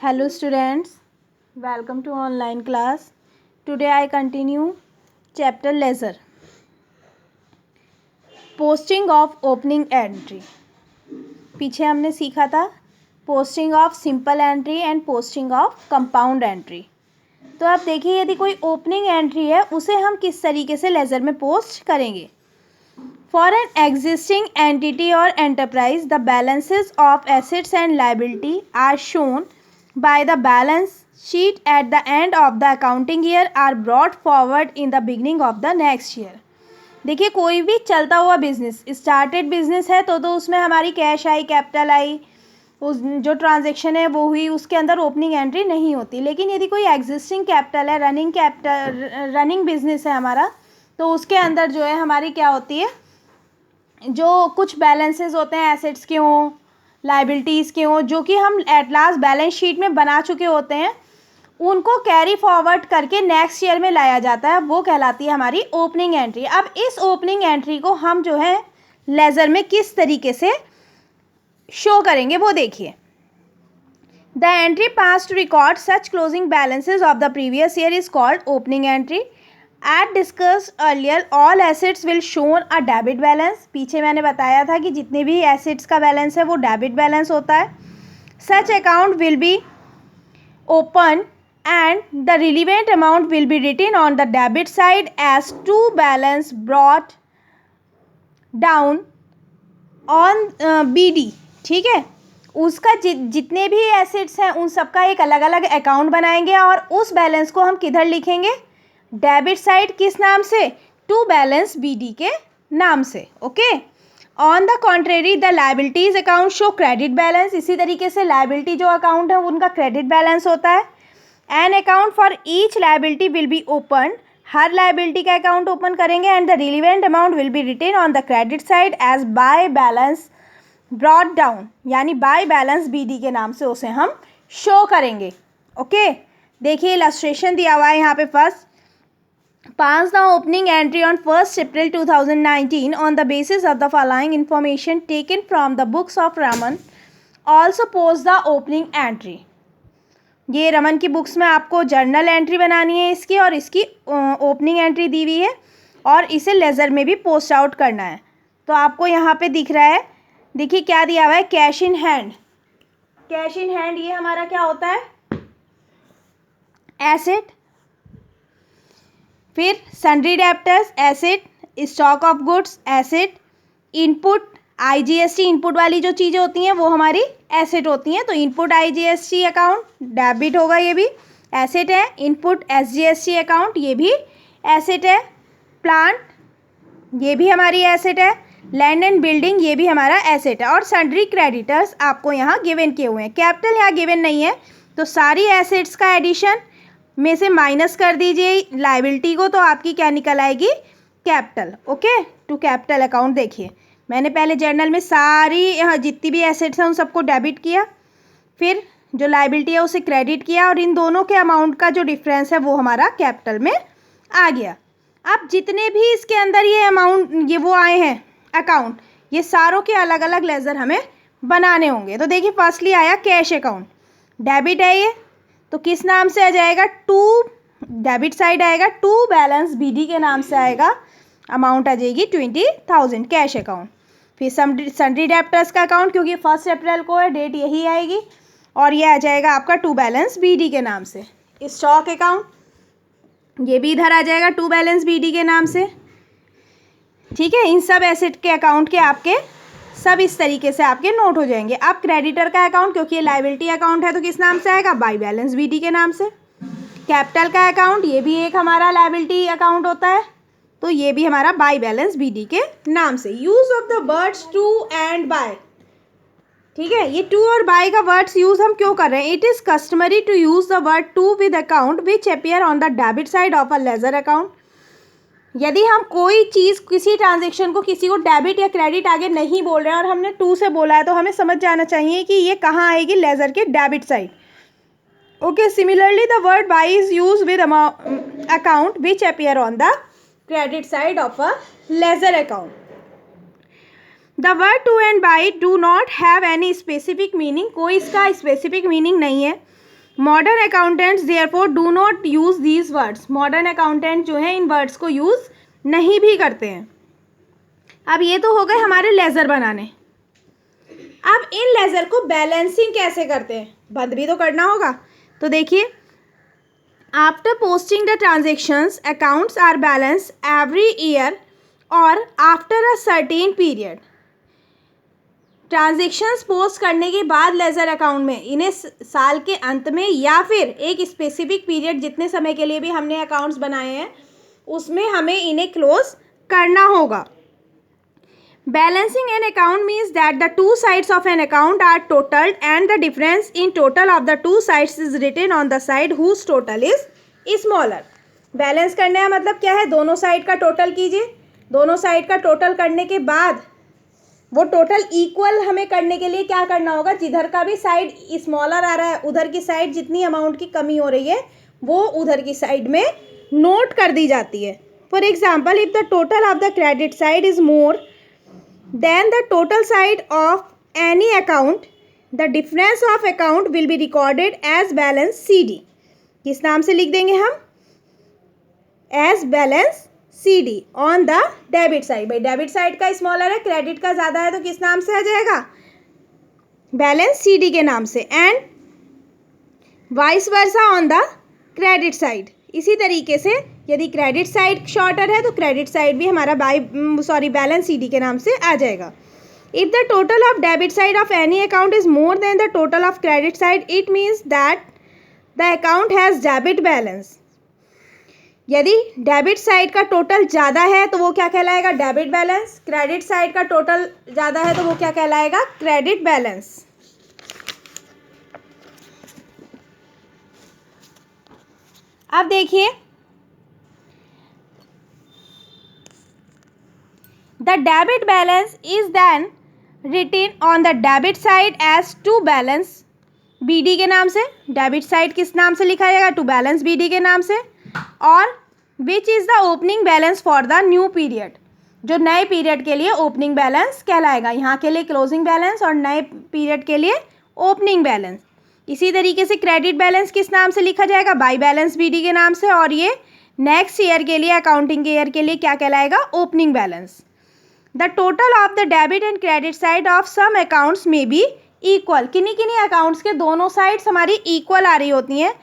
Hello students, welcome to online class. Today I continue chapter ledger. Posting of opening entry. पीछे हमने सीखा था posting of simple entry and posting of compound entry. तो आप देखिए यदि कोई ओपनिंग एंट्री है उसे हम किस तरीके से लेजर में पोस्ट करेंगे. फॉर एन एग्जिस्टिंग एंटिटी और enterprise the balances of assets and liability are shown by the balance sheet at the end of the accounting year are brought forward in the beginning of the next year. देखिए कोई भी चलता हुआ business started business है तो उसमें हमारी cash I, capital I, उस जो ट्रांजैक्शन है वो हुई, उसके अंदर ओपनिंग एंट्री नहीं होती. लेकिन यदि कोई एग्जिस्टिंग कैपिटल है, रनिंग बिजनेस है हमारा, तो उसके अंदर जो है हमारी क्या होती है, जो कुछ बैलेंसेस होते हैं एसेट्स के हों, लाइबिलिटीज़ के हों, जो कि हम एट लास्ट बैलेंस शीट में बना चुके होते हैं, उनको कैरी फॉरवर्ड करके नेक्स्ट ईयर में लाया जाता है. वो कहलाती है हमारी ओपनिंग एंट्री. अब इस ओपनिंग एंट्री को हम जो है लेजर में किस तरीके से शो करेंगे वो देखिए. The entry pass to record such closing balances of the previous year is called opening entry. At discuss earlier all assets will shown a debit balance. पीछे मैंने बताया था कि जितने भी एसेट्स का बैलेंस है वो डेबिट बैलेंस होता है. Such account will be open and the relevant amount will be written on the debit side as to balance brought down on BD. ठीक है, उसका जितने भी एसेट्स हैं उन सबका एक अलग अलग अकाउंट बनाएंगे और उस बैलेंस को हम किधर लिखेंगे, डेबिट साइड. किस नाम से, टू बैलेंस BD के नाम से. Okay. On the contrary the liabilities account show credit balance. इसी तरीके से लाइबिलिटी जो अकाउंट है उनका क्रेडिट बैलेंस होता है. An account for each liability will be open. हर लाइबिलिटी का अकाउंट ओपन करेंगे and the relevant amount will be written on the credit side as by balance brought down, यानी by balance BD के नाम से उसे हम शो करेंगे. ओके. देखिए इलस्ट्रेशन दिया हुआ है यहाँ पे. First, pass the opening entry on 1st April 2019 on the basis of the following information taken from the books of Raman. Also post the opening entry. ये रमन की बुक्स में आपको जर्नल एंट्री बनानी है इसकी, और इसकी ओपनिंग एंट्री दी हुई है और इसे लेजर में भी पोस्ट आउट करना है. तो आपको यहाँ पे दिख रहा है, देखिए क्या दिया हुआ है, cash in hand. Cash in hand ये हमारा क्या होता है, एसेट. फिर sundry debtors asset, stock of goods asset, input IGST input वाली जो चीज़ें होती हैं वो हमारी एसेट होती हैं. तो इनपुट IGST अकाउंट डेबिट होगा, ये भी एसेट है. इनपुट SGST अकाउंट ये भी एसेट है. प्लांट ये भी हमारी एसेट है. लैंड एंड बिल्डिंग ये भी हमारा एसेट है. और सन्ड्री क्रेडिटर्स आपको यहाँ गिवन किए हुए हैं. कैपिटल यहाँ गिवन नहीं है, तो सारी एसेट्स का एडिशन में से माइनस कर दीजिए लाइबिलिटी को, तो आपकी क्या निकल आएगी, capital. Okay. To capital account. देखिए मैंने पहले जर्नल में सारी यहाँ जितनी भी एसेट्स हैं उन सबको डेबिट किया, फिर जो लाइबिलिटी है उसे क्रेडिट किया, और इन दोनों के अमाउंट का जो डिफरेंस है वो हमारा कैपिटल में आ गया. अब जितने भी इसके अंदर ये अमाउंट ये वो आए हैं अकाउंट, ये सारों के अलग अलग लेजर हमें बनाने होंगे. तो देखिए फर्स्टली आया कैश अकाउंट, डेबिट है ये, तो किस नाम से आ जाएगा, टू डेबिट साइड आएगा, टू बैलेंस BD के नाम से आएगा. अमाउंट आ जाएगी 20,000 कैश अकाउंट. फिर सन्ड्री डेप्टर्स का अकाउंट, क्योंकि 1 अप्रैल को है, डेट यही आएगी, और ये आ जाएगा आपका टू बैलेंस BD के नाम से. स्टॉक अकाउंट ये भी इधर आ जाएगा टू बैलेंस BD के नाम से. ठीक है. इन सब एसेट के अकाउंट के आपके सब इस तरीके से आपके नोट हो जाएंगे. अब क्रेडिटर का अकाउंट, क्योंकि ये लाइबिलिटी अकाउंट है, तो किस नाम से आएगा, बाय बैलेंस BD के नाम से. कैपिटल का अकाउंट ये भी एक हमारा लाइबिलिटी अकाउंट होता है, तो ये भी हमारा बाय बैलेंस BD के नाम से. Use of the words to and by. ठीक है, ये टू और बाय का वर्ड्स यूज हम क्यों कर रहे हैं, it is customary to use the word to with account which appear on the debit side of a ledger account. यदि हम कोई चीज़ किसी ट्रांजेक्शन को किसी को डेबिट या क्रेडिट आगे नहीं बोल रहे हैं और हमने टू से बोला है, तो हमें समझ जाना चाहिए कि ये कहाँ आएगी, लेजर के debit side. Okay. Similarly the word by is use with account which appear on the credit side of a ledger account. The word to and by do not have any specific meaning. कोई इसका specific meaning नहीं है. Modern accountants therefore do not use these words. Modern accountant जो है इन words को use नहीं भी करते हैं। अब ये तो हो गए हमारे लेज़र बनाने। अब इन लेज़र को बैलेंसिंग कैसे करते हैं, बंद भी तो करना होगा। तो देखिए, after posting the transactions accounts are balance every year और after a certain period. Transactions post करने के बाद लेज़र अकाउंट में इन्हें साल के अंत में या फिर एक स्पेसिफिक पीरियड, जितने समय के लिए भी हमने अकाउंट्स बनाए हैं उसमें हमें इन्हें क्लोज करना होगा। Balancing an account means that the two sides of an account are totalled and the difference in total of the two sides is written on the side whose total is smaller. Balance करने का मतलब क्या है, दोनों side का total कीजिए। दोनों side का टोटल करने के बाद वो टोटल इक्वल हमें करने के लिए क्या करना होगा, जिधर का भी साइड स्मॉलर आ रहा है उधर की साइड जितनी अमाउंट की कमी हो रही है वो उधर की साइड में नोट कर दी जाती है। For example, if the total of the credit side is more than the total side of any account, the difference of account will be recorded as balance CD। किस नाम से लिख देंगे हम, as balance CD on the debit side. भाई debit side का smaller है, credit का ज़्यादा है, तो किस नाम से आ जाएगा, बैलेंस CD के नाम से। And vice versa on the credit side. इसी तरीके से यदि क्रेडिट साइड शॉर्टर है तो क्रेडिट साइड भी हमारा बैलेंस CD के नाम से आ जाएगा। If the total of debit side of any account is more than the total of credit side, it means that the account has debit balance. यदि debit side का total ज़्यादा है तो वो क्या कहलाएगा, डेबिट बैलेंस। क्रेडिट साइड का total ज़्यादा है तो वो क्या कहलाएगा, क्रेडिट बैलेंस। अब देखिए, the debit balance is then written on the debit side as to balance BD के नाम से। डेबिट साइड किस नाम से लिखा जाएगा, टू बैलेंस BD के नाम से। और which is the opening balance for the new period, जो नए पीरियड के लिए ओपनिंग बैलेंस कहलाएगा। यहाँ के लिए क्लोजिंग बैलेंस और नए पीरियड के लिए ओपनिंग बैलेंस। इसी तरीके से क्रेडिट बैलेंस किस नाम से लिखा जाएगा, बाई बैलेंस BD के नाम से। और ये नेक्स्ट ईयर के लिए, अकाउंटिंग ईयर के लिए क्या कहलाएगा, opening balance. The total of the debit and credit side of some accounts may be equal. किन्हीं किन्हीं अकाउंट्स के दोनों साइड्स हमारी इक्वल आ रही होती हैं।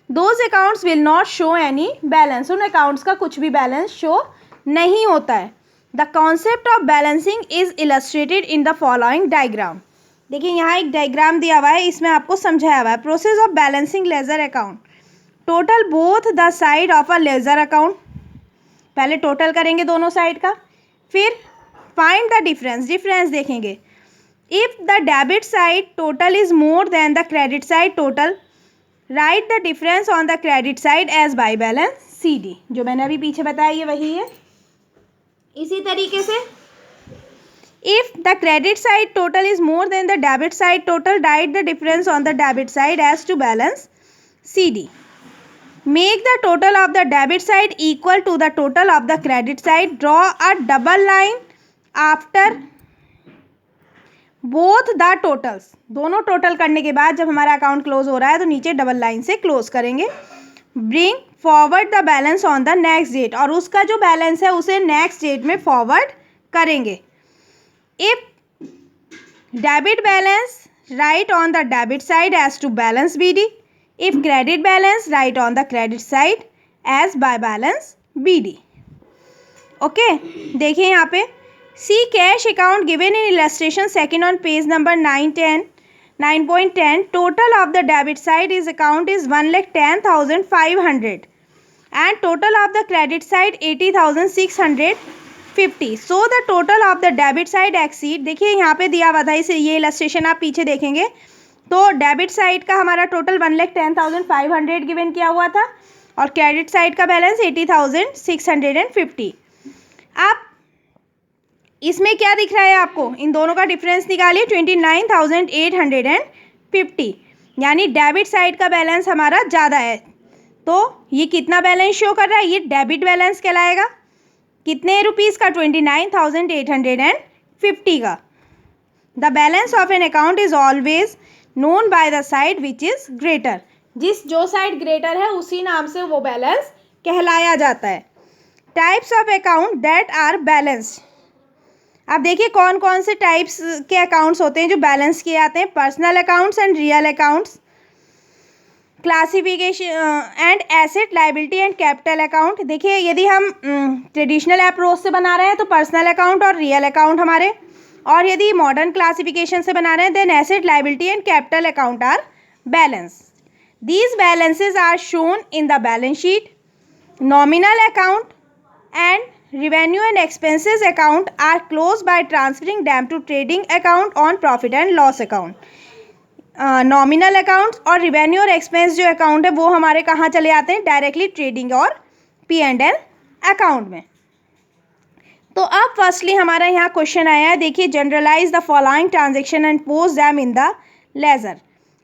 Those accounts will not show any balance. उन अकाउंट्स का कुछ भी बैलेंस शो नहीं होता है। The concept of balancing is illustrated in the following diagram. देखिए, यहाँ एक डायग्राम दिया हुआ है, इसमें आपको समझाया हुआ है। Process of balancing ledger account, total both the side of a ledger account. पहले टोटल करेंगे दोनों साइड का, फिर फाइंड द डिफरेंस, डिफरेंस देखेंगे। If the debit side total is more than the credit side total, right the difference on the credit side as by balance CD। जो मैंने अभी पीछे बताया ये वही है। इसी तरीके से if the credit side total is more than the debit side total, right the difference on the debit side as to balance CD। Make the total of the debit side equal to the total of the credit side. Draw a double line after both the totals. दोनों total करने के बाद जब हमारा account close हो रहा है तो नीचे डबल लाइन से क्लोज करेंगे। Bring forward the balance on the next date, और उसका जो बैलेंस है उसे नेक्स्ट डेट में फॉरवर्ड करेंगे। If debit balance, write on the debit side as to balance BD। If credit balance, write on the credit side as by balance BD। Okay, देखिए यहाँ पे see cash account given in illustration second on page number 9.10 total of the debit side is account is 1,10,500 and total of the credit side 80,650. So the total of the debit side exceed, देखिए यहाँ पे दिया हुआ था, इसे ये illustration आप पीछे देखेंगे तो डेबिट साइड का हमारा टोटल 1,10,500 गिवन किया हुआ था और क्रेडिट साइड का बैलेंस 80,650। आप इसमें क्या दिख रहा है आपको, इन दोनों का डिफरेंस निकालिए, 29,850, यानी डेबिट साइड का बैलेंस हमारा ज़्यादा है। तो ये कितना बैलेंस शो कर रहा है, ये डेबिट बैलेंस कहलाएगा। कितने रुपीज़ का, 29,850 का। The balance of an account is always known by the side which is greater. जो साइड ग्रेटर है उसी नाम से वो बैलेंस कहलाया जाता है। Types of account that are balanced. अब देखिए कौन कौन से टाइप्स के अकाउंट्स होते हैं जो बैलेंस किए जाते हैं। Personal accounts and real accounts, classification and asset liability and capital account. देखिए यदि हम ट्रेडिशनल अप्रोच से बना रहे हैं तो पर्सनल अकाउंट और रियल अकाउंट हमारे, और यदि मॉडर्न क्लासिफिकेशन से बना रहे हैं then asset liability and capital account are balance. These balances are shown in the balance sheet. Nominal account and revenue and expenses account are closed by transferring them to trading account on profit and loss account। Nominal accounts और revenue और expense जो account है वो हमारे कहाँ चले जाते हैं, डायरेक्टली ट्रेडिंग और P&L अकाउंट में। तो अब फर्स्टली हमारा यहाँ क्वेश्चन आया है, देखिए journalise the following transaction and post them in the ledger.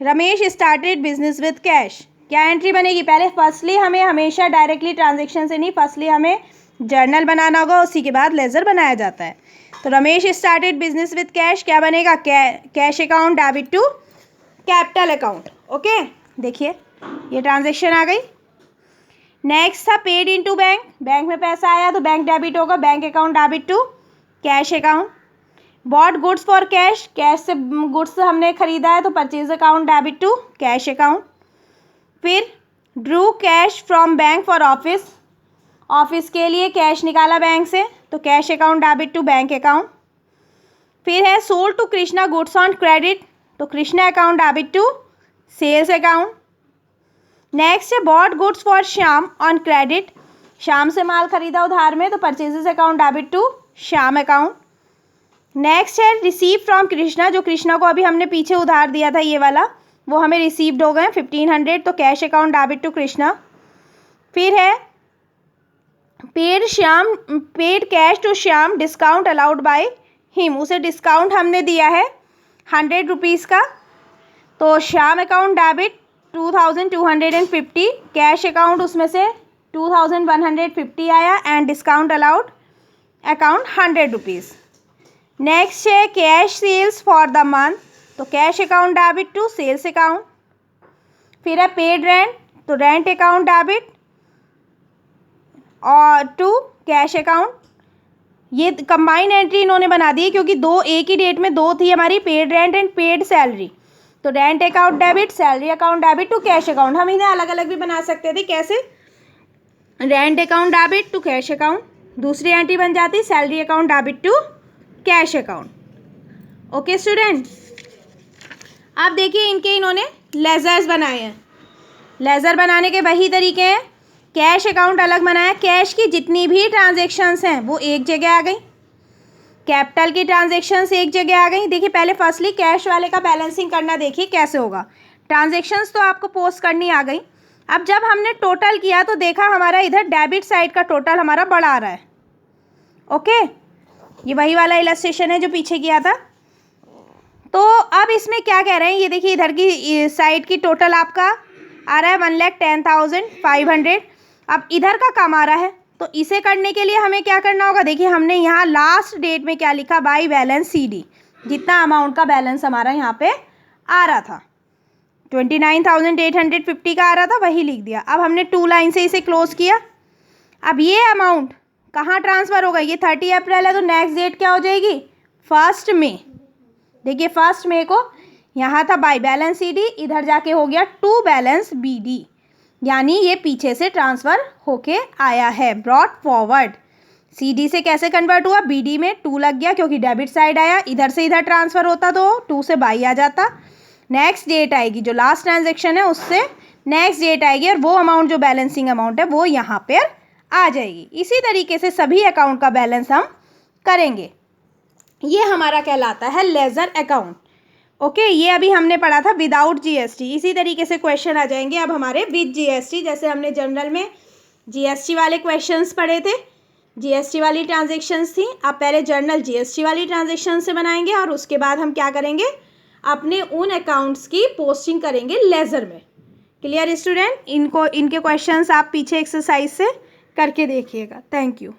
Ramesh started business with cash. क्या एंट्री बनेगी, पहले फर्स्टली हमें हमेशा डायरेक्टली ट्रांजेक्शन से नहीं, फर्स्टली हमें जर्नल बनाना होगा, उसी के बाद लेजर बनाया जाता है। तो Ramesh started business with cash, क्या बनेगा, cash account debit to capital account. Okay, देखिए ये ट्रांजेक्शन आ गई। नेक्स्ट था पेड इनटू बैंक, बैंक में पैसा आया तो बैंक डेबिट होगा, bank account debit to cash account. Bought goods for cash, cash से गुड्स हमने खरीदा है तो purchase account debit to cash account. फिर drew cash from bank for office, office के लिए कैश निकाला बैंक से तो cash account debit to bank account. फिर है sold to Krishna goods on credit, तो Krishna account debit to sales account. Next है bought goods for Shyam on credit, Shyam से माल खरीदा उधार में तो purchases account debit to Shyam account. Next है रिसीव फ्रॉम कृष्णा, जो कृष्णा को अभी हमने पीछे उधार दिया था ये वाला, वो हमें रिसीव्ड हो गए 1500 तो cash account debit to Krishna. फिर है paid cash to Shyam discount allowed by him, उसे डिस्काउंट हमने दिया है 100 रुपीज़ का तो Shyam account debit 2250, cash account उसमें से 2150 आया and discount allowed account 100 rupees. Next है cash sales for the month, तो cash account debit to sales account. फिर है पेड रेंट, तो रेंट अकाउंट डेबिट और टू कैश अकाउंट। ये कंबाइन एंट्री इन्होंने बना दी है क्योंकि दो एक ही डेट में दो थी हमारी, paid rent and paid salary, तो rent account debit, salary account debit to cash account. हम इन्हें अलग अलग भी बना सकते थे, कैसे, rent account debit to cash account, दूसरी एंट्री बन जाती salary account debit to cash account. Okay student, अब देखिए इनके इन्होंने लेजर्स बनाए हैं। लेजर बनाने के वही तरीके हैं, कैश अकाउंट अलग बनाया, कैश की जितनी भी ट्रांजेक्शन्स हैं वो एक जगह आ गई, कैपिटल की ट्रांजेक्शन्स एक जगह आ गई। देखिए पहले फर्स्टली कैश वाले का बैलेंसिंग करना, देखिए कैसे होगा। ट्रांजेक्शन्स तो आपको पोस्ट करनी आ गई, अब जब हमने टोटल किया तो देखा हमारा इधर डेबिट साइड का टोटल हमारा बड़ा आ रहा है। ओके, ये वही वाला इलस्ट्रेशन है जो पीछे किया था। तो अब इसमें क्या कह रहे हैं, ये देखिए इधर की साइड की टोटल आपका आ रहा है 1,10,500, अब इधर का कम आ रहा है तो इसे करने के लिए हमें क्या करना होगा, देखिए हमने यहाँ लास्ट डेट में क्या लिखा, बाई बैलेंस CD, जितना अमाउंट का बैलेंस हमारा यहाँ पे आ रहा था 29,850 का आ रहा था वही लिख दिया। अब हमने 2 लाइन से इसे क्लोज किया। अब ये अमाउंट कहाँ ट्रांसफ़र होगा, ये 30 अप्रैल है तो नेक्स्ट डेट क्या हो जाएगी 1 मई। देखिए 1 मई को यहाँ था बाई बैलेंस CD, इधर जाके हो गया टू बैलेंस BD, यानी ये पीछे से ट्रांसफ़र होके आया है, ब्रॉट फॉरवर्ड। CD से कैसे कन्वर्ट हुआ, BD में 2 लग गया क्योंकि डेबिट साइड आया, इधर से इधर ट्रांसफ़र होता तो 2 से बाई आ जाता। नेक्स्ट डेट आएगी जो लास्ट ट्रांजेक्शन है उससे नेक्स्ट डेट आएगी और वो अमाउंट जो बैलेंसिंग अमाउंट है वो यहाँ पर आ जाएगी। इसी तरीके से सभी अकाउंट का बैलेंस हम करेंगे, ये हमारा कहलाता है लेजर अकाउंट। ओके, ये अभी हमने पढ़ा था विदाउट GST, इसी तरीके से क्वेश्चन आ जाएंगे अब हमारे विद GST। जैसे हमने जनरल में GST वाले क्वेश्चंस पढ़े थे, GST वाली ट्रांजेक्शन्स थी, अब पहले जर्नल GST वाली ट्रांजेक्शन से बनाएंगे और उसके बाद हम क्या करेंगे, अपने उन अकाउंट्स की पोस्टिंग करेंगे लेजर में। क्लियर स्टूडेंट, इनके क्वेश्चंस आप पीछे एक्सरसाइज से करके देखिएगा। Thank you.